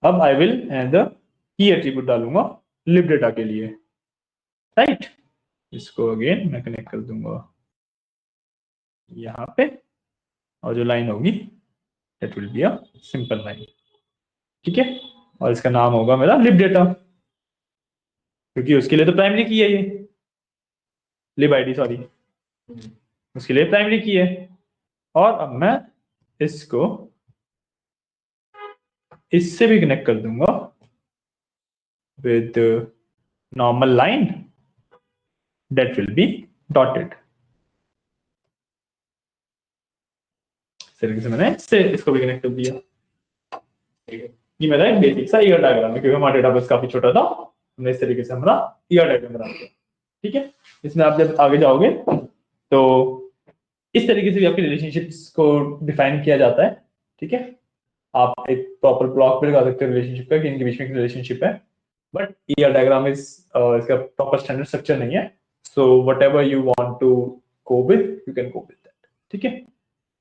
अब I will and the key attribute डालूंगा लिब डेटा के लिए, राइट। इसको अगेन मैं कनेक्ट कर दूंगा यहाँ पे, और जो लाइन होगी that will be a simple line, ठीक है, और इसका नाम होगा मेरा लिब डेटा, क्योंकि उसके लिए तो प्राइमरी की है ये, लिब आईडी, सॉरी, उसके लिए प्राइमरी की है। और अब मैं इसको इससे भी कनेक्ट कर दूंगा with normal line that will B dotted, इस तरीके से मैंने इससे इसको भी कनेक्ट कर दिया। ये मेरा एक बेसिक सा ईयर डायग्राम है, क्योंकि हमारा डेटाबेस काफी छोटा था, हमने इस तरीके से हमारा ईयर डायग्राम बना दिया, ठीक है। इसमें आप जब आगे जाओगे तो इस तरीके से भी आपके रिलेशनशिप्स को डिफाइन किया जाता है, ठीक है। आप एक प्रॉपर ब्लॉक भी लगा सकते हो रिलेशनशिप का कि इनके बीच में एक रिलेशनशिप है, बट ईयर डायग्राम इज इसका प्रॉपर स्टैंडर्ड स्ट्रक्चर नहीं है। So whatever you want to go with you can go with that, ठीक है।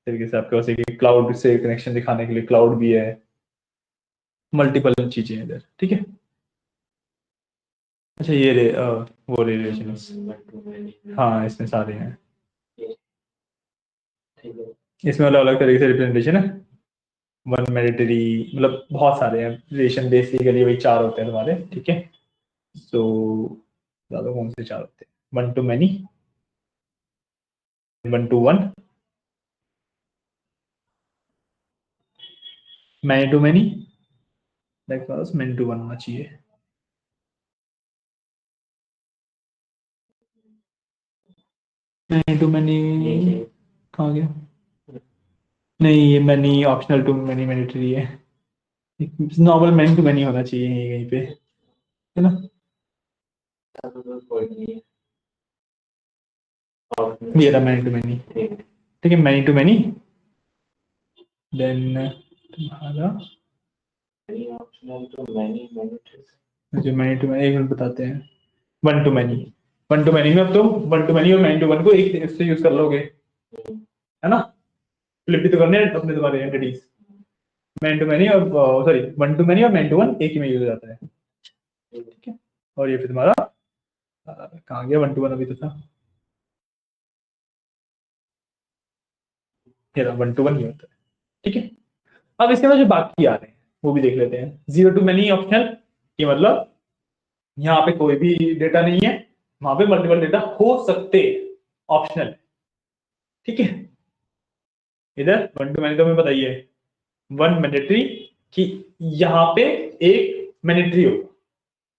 तरीके से आपके पास एक क्लाउड से कनेक्शन दिखाने के लिए क्लाउड भी है, मल्टीपल चीजें हैं इधर, ठीक है। अच्छा ये वो रिलेशन, हाँ इसमें सारे हैं, इसमें अलग अलग तरीके से रिप्रेजेंटेशन है। वन मैरिटरी, मतलब बहुत सारे हैं रिलेशन, बेसिकली वही 4 होते हैं तुम्हारे, ठीक है। तो ज्यादा कौन से 4 होते हैं, 1 to many, 1 to 1, many to many, like many to 1 होना चाहिए। many to many कहाँ गया, नहीं ये many optional to many monetary है, नॉर्मल many to many होना चाहिए यहीं पे, है ना। ये रहा many to many, ठीक है, many to many, देन तुम्हारा जो many to many, एक मिनट बताते हैं, 1 to many, 1 to many में अब तुम 1 to many और many to 1 को एक इससे यूज कर लोगे, है ना, फ्लिप भी तो करने हैं अपने तुम्हारे एंटिटीज, मैन टू मैनी और सॉरी 1 to many और मैन टू 1 एक ही में यूज हो जाता है, ठीक है। और ये फिर तुम्हारा कहाँ गया 1 to 1, अभी तो था, ये 1 to 1 ही होता है, ठीक है। अब इसके अंदर जो बाकी आ रहे हैं वो भी देख लेते हैं। 0 to many ऑप्शनल, ये मतलब यहाँ पे कोई भी डेटा नहीं है, वहां पे मल्टीपल डेटा हो सकते, ऑप्शनल, ठीक है। इधर 1 to many तो हमें बताइए 1 मैंडेटरी, कि यहाँ पे एक मैंडेटरी होगा,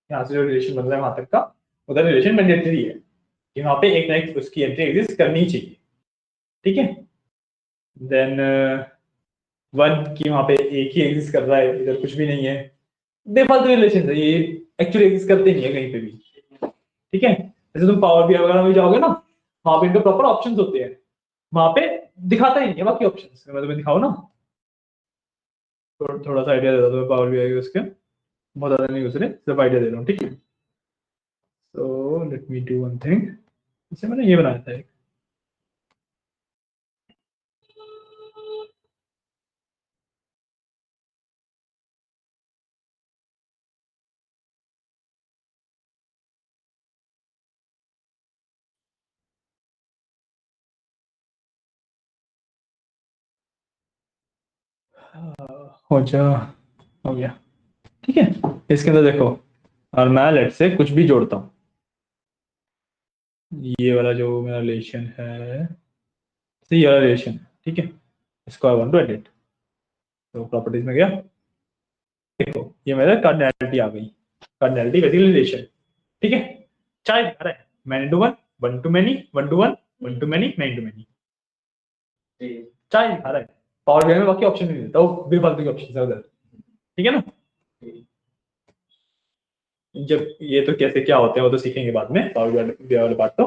यहाँ से जो रिलेशन बन रहा है वहां तक का, उधर रिलेशन मैंडेटरी है कि वहां पे एक ना एक उसकी एंट्री एग्जिस्ट करनी चाहिए, ठीक है। देन 1 की वहां पे एक ही एग्जिस्ट कर रहा है, इधर कुछ भी नहीं है, बेफालतू रिलेशन है ये, एक्चुअली एग्जिस्ट करते नहीं है कहीं पे भी, ठीक है। जैसे तुम पावर बीआई वगैरह में जाओगे ना, वहां पे इनके प्रॉपर ऑप्शंस होते हैं, वहां पे दिखाता ही नहीं है बाकी ऑप्शंस, मैं तुम्हें दिखाऊं ना, थोड़ा सा आइडिया दे रहा हूँ पावर बीआई उसके, बहुत ज़्यादा नहीं यूज रहे, सिर्फ आइडिया दे रहा हूँ, ठीक है। So let me do one thing, इससे मैंने ये बनाया था एक, हो जा, हो गया, ठीक है। इसके अंदर देखो, और मैं लेट से कुछ भी जोड़ता हूँ, ये वाला जो मेरा रिलेशन है, ये वाला रिलेशन, ठीक है, इसको आई वांट टू एडिट, तो प्रॉपर्टीज में गया, देखो ये मेरा कार्डिनैलिटी आ गई, कार्डिनैलिटी बेसिकली रिलेशन, ठीक है। चाहे दिखा रहा है many to one, one to many, one to one, one to many, many to many, चाहे दिखा रहा है। पावर बीआई में बाकी ऑप्शन नहीं देता, वो बेफालतू के ऑप्शन है उधर, ठीक है ना। जब ये तो कैसे क्या होते हैं वो तो सीखेंगे बाद में, पावर बीआई वाले पार्ट तो,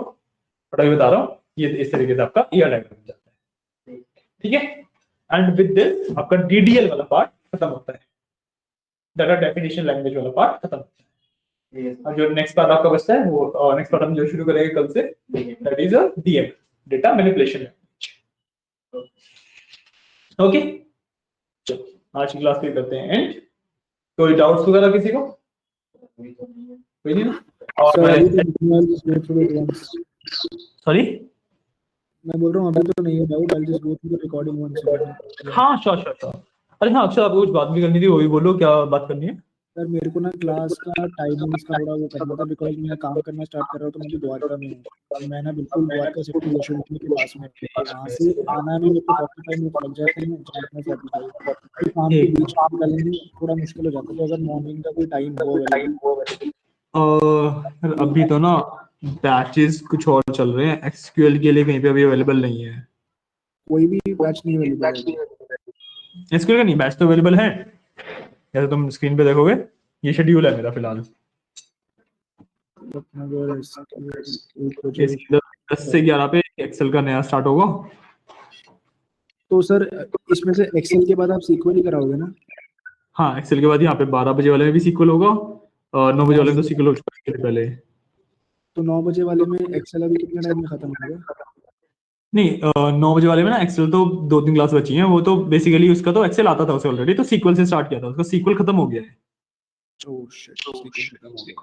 बट अभी बता रहा हूँ ये इस तरीके से आपका ईआर डायग्राम जाता है, ठीक है। एंड विद दिस आपका डीडीएल वाला पार्ट खत्म होता है, डाटा डेफिनेशन लैंग्वेज वाला पार्ट खत्म होता है। और जो नेक्स्ट पार्ट आपका बचता है वो नेक्स्ट पार्ट हम जो शुरू करेंगे कल से, that is a DM, data manipulation language, okay. चलो आज की क्लास पे करते हैं एंड, कोई डाउट्स वगैरह किसी को, कोई नहीं ना। और सर मैं अभी तो I'll just go through it once. Sorry, मैं बोल रहा हूँ अभी तो नहीं है doubt, I'll just go through the recording once again. हाँ श्योर श्योर श्योर। अरे हाँ अक्षर, आपको कुछ बात भी करनी थी, वो भी बोलो, क्या बात करनी है। सर मेरे को ना क्लास का टाइमिंग्स का थोड़ा वो करना था, बिकॉज मैं काम करना स्टार्ट कर रहा हूँ तो मैं भी द्वारका में हूँ, तो मैं ना बिल्कुल द्वारका सिटी यशवंतपुर के पास में, तो वहाँ से आना भी मेरे को 45 मिनट लग जाते हैं, जाना 45, तो काम के बीच में निकलने थोड़ा मुश्किल हो जाता है, तो अगर मॉर्निंग का कोई टाइम हो अवेलेबल। अभी तो ना बैचेस कुछ और चल रहे हैं, एसक्यूएल के लिए कहीं पे अभी अवेलेबल नहीं है। कोई भी बैच नहीं अवेलेबल है? एसक्यूएल का नहीं, बैच तो अवेलेबल है, जैसे तुम स्क्रीन पे देखोगे ये शेड्यूल है मेरा फिलहाल, अगर इसके 10 से 11 पे एक्सेल का नया स्टार्ट होगा। तो सर इसमें से एक्सेल के बाद आप सीक्वल ही कराओगे ना? हाँ एक्सेल के बाद यहाँ पे 12 बजे वाले में भी सीक्वल होगा, और 9 बजे वाले में तो सीक्वल हो चुका है इससे पहले। तो 9 बजे वाले में एक्सेल अभी कितने टाइम में खत्म होगा? नहीं 9 बजे वाले में ना एक्सेल तो 2-3 क्लास बची हैं, वो तो बेसिकली उसका तो एक्सेल आता था उसे ऑलरेडी, तो सीक्वल से स्टार्ट किया था, उसका सीक्वल खत्म हो गया है। ओह शिट, सीक्वल खत्म हो गया।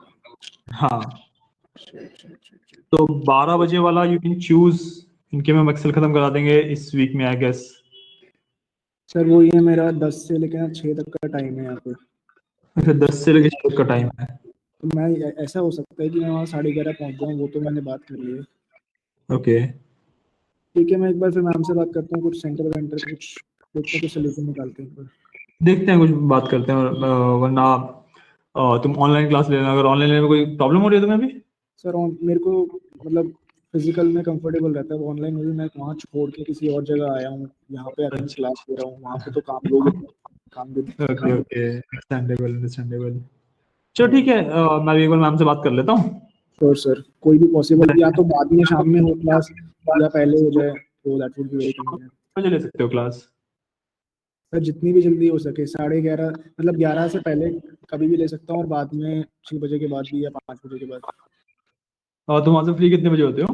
हाँ Shit, shit, shit, shit. तो 12 बजे वाला यू कैन चूज, इनके में हम एक्सेल खत्म करा देंगे इस वीक में आई गेस। सर वो ये मेरा 10 से लेकर 6 तक का टाइम है यहाँ पे, अच्छा 10 से लेकर 6 का टाइम है, तो मैं ऐसा हो सकता है कि मैं वहाँ 11:30 पहुँच जाऊँ, वो तो मैंने बात कर ली है। ओके ठीक है, मैं एक बार फिर मैम से बात करता हूँ, कुछ सेंटर वेंटर कुछ देखते हैं, कुछ सोल्यूशन निकालते हैं एक बार। देखते हैं, कुछ बात करते हैं, वरना तुम ऑनलाइन क्लास लेना, अगर ऑनलाइन लेने में कोई प्रॉब्लम हो रही है तुम्हें अभी। सर मेरे को मतलब फिजिकल में कंफर्टेबल रहता है, ऑनलाइन में भी मैं वहाँ छोड़ के किसी और जगह आया हूँ, यहाँ पे आके मैं अच्छा क्लास ले रहा हूँ, वहाँ पे तो काम लोग काम भी ओके ओके, अंडरस्टैंडेबल अंडरस्टैंडेबल। चलो ठीक है, मैं भी एक बार मैम से बात कर लेता हूँ। श्योर सर, कोई भी पॉसिबल या तो बाद में शाम में हो क्लास या पहले हो जाए, तो that would be very convenient. मुझे ले सकते हो क्लास। सर जितनी भी जल्दी हो सके, 11:30 मतलब 11 से पहले कभी भी ले सकता हूँ, और बाद में 6 बजे के बाद भी या 5 बजे के बाद। और तुम वहाँ से फ्री कितने बजे होते हो?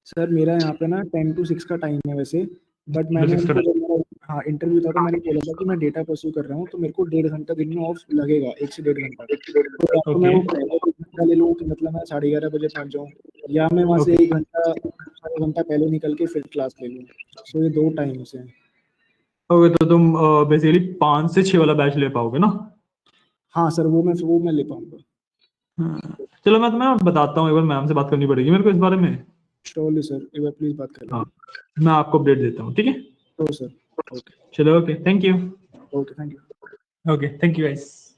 सर मेरा यहाँ पे ना 10 to 6 का टाइम है वैसे, बट मैंने 6 का उनको जब मेरा हाँ इंटरव्यू था तो मैंने बोला था कि मैं डेटा परस्यू कर रहा हूँ, तो मेरे को 1.5 घंटा दिन में ऑफ लगेगा, 1 से 1.5 घंटा, तो या तो मैं ओके वो पहले 1 घंटा ले लूँ कि मतलब मैं 11:30 बजे पहुँच जाऊँ, या मैं वहाँ से ओके 1 घंटा 1.5 घंटा पहले निकल के फिर क्लास ले लूँ। सो ये 2 टाइम्स हैं। ओके, तो तुम बेसिकली 5 से 6 वाला बैच ले पाओगे ना? हाँ सर, वो मैं ले पाऊंगा। हाँ। चलो मैं तुम्हें बताता हूँ, एक बार मैम से बात करनी पड़ेगी मेरे को इस बारे में। श्योरली सर, एक बार प्लीज बात कर हाँ लेना। मैं आपको अपडेट देता हूँ, ठीक है। तो सर ओके, चलो okay, thank you. Okay thank you. Okay thank you guys.